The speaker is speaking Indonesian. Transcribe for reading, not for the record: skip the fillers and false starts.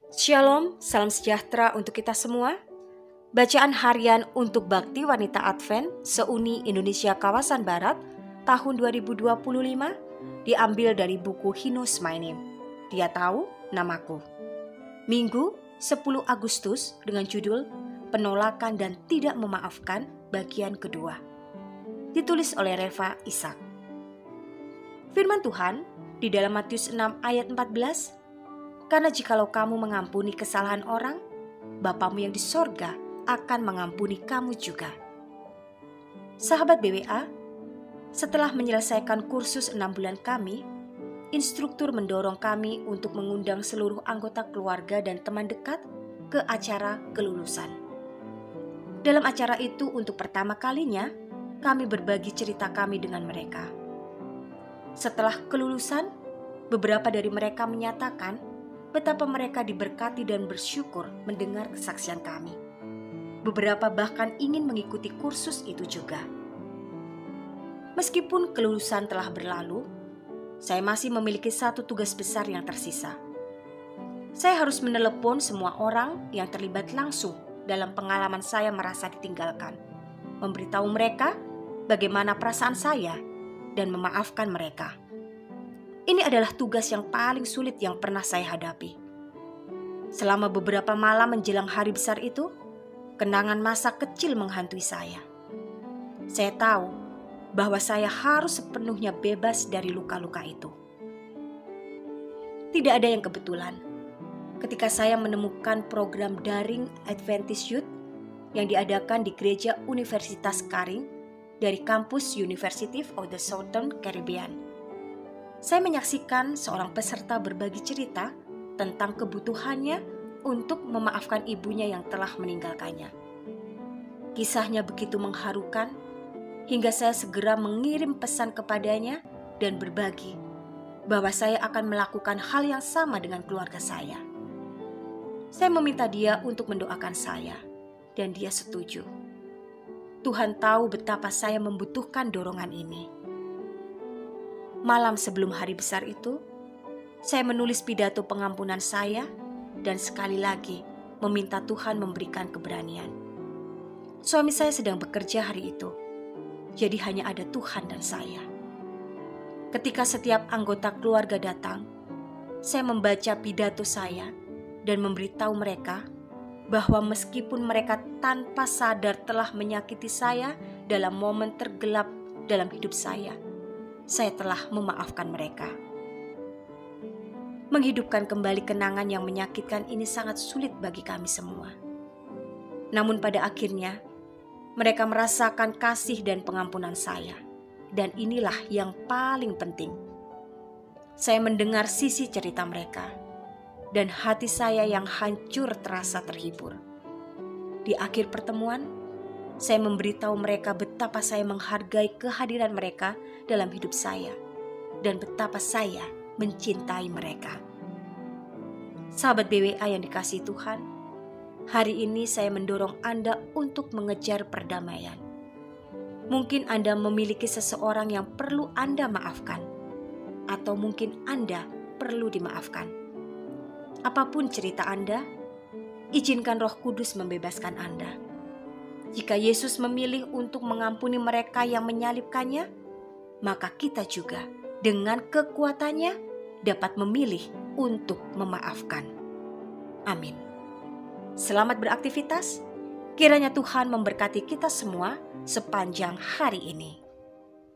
Shalom, salam sejahtera untuk kita semua. Bacaan harian untuk Bakti Wanita Advent Seuni Indonesia Kawasan Barat tahun 2025 diambil dari buku He Knows My Name. Dia tahu namaku. Minggu 10 Agustus dengan judul Penolakan dan Tidak Memaafkan bagian kedua. Ditulis oleh Reva Ishak. Firman Tuhan di dalam Matius 6 ayat 14, karena jikalau kamu mengampuni kesalahan orang, Bapamu yang di sorga akan mengampuni kamu juga. Sahabat BWA, setelah menyelesaikan kursus 6 bulan kami, instruktur mendorong kami untuk mengundang seluruh anggota keluarga dan teman dekat ke acara kelulusan. Dalam acara itu untuk pertama kalinya, kami berbagi cerita kami dengan mereka. Setelah kelulusan, beberapa dari mereka menyatakan betapa mereka diberkati dan bersyukur mendengar kesaksian kami. Beberapa bahkan ingin mengikuti kursus itu juga. Meskipun kelulusan telah berlalu, saya masih memiliki satu tugas besar yang tersisa. Saya harus menelepon semua orang yang terlibat langsung dalam pengalaman saya merasa ditinggalkan, memberitahu mereka bagaimana perasaan saya, dan memaafkan mereka. Ini adalah tugas yang paling sulit yang pernah saya hadapi. Selama beberapa malam menjelang hari besar itu, kenangan masa kecil menghantui saya. Saya tahu bahwa saya harus sepenuhnya bebas dari luka-luka itu. Tidak ada yang kebetulan. Ketika saya menemukan program daring Adventist Youth yang diadakan di Gereja Universitas Karing dari kampus University of the Southern Caribbean, saya menyaksikan seorang peserta berbagi cerita tentang kebutuhannya untuk memaafkan ibunya yang telah meninggalkannya. Kisahnya begitu mengharukan hingga saya segera mengirim pesan kepadanya dan berbagi bahwa saya akan melakukan hal yang sama dengan keluarga saya. Saya meminta dia untuk mendoakan saya dan dia setuju. Tuhan tahu betapa saya membutuhkan dorongan ini. Malam sebelum hari besar itu, saya menulis pidato pengampunan saya dan sekali lagi meminta Tuhan memberikan keberanian. Suami saya sedang bekerja hari itu, jadi hanya ada Tuhan dan saya. Ketika setiap anggota keluarga datang, saya membaca pidato saya dan memberitahu mereka bahwa meskipun mereka tanpa sadar telah menyakiti saya dalam momen tergelap dalam hidup saya telah memaafkan mereka. Menghidupkan kembali kenangan yang menyakitkan ini sangat sulit bagi kami semua. Namun pada akhirnya, mereka merasakan kasih dan pengampunan saya. Dan inilah yang paling penting. Saya mendengar sisi cerita mereka, dan hati saya yang hancur terasa terhibur. Di akhir pertemuan, saya memberitahu mereka betapa saya menghargai kehadiran mereka dalam hidup saya dan betapa saya mencintai mereka. Sahabat BWA yang dikasihi Tuhan, hari ini saya mendorong Anda untuk mengejar perdamaian. Mungkin Anda memiliki seseorang yang perlu Anda maafkan, atau mungkin Anda perlu dimaafkan. Apapun cerita Anda, izinkan Roh Kudus membebaskan Anda. Jika Yesus memilih untuk mengampuni mereka yang menyalibkannya, maka kita juga dengan kekuatannya dapat memilih untuk memaafkan. Amin. Selamat beraktivitas. Kiranya Tuhan memberkati kita semua sepanjang hari ini.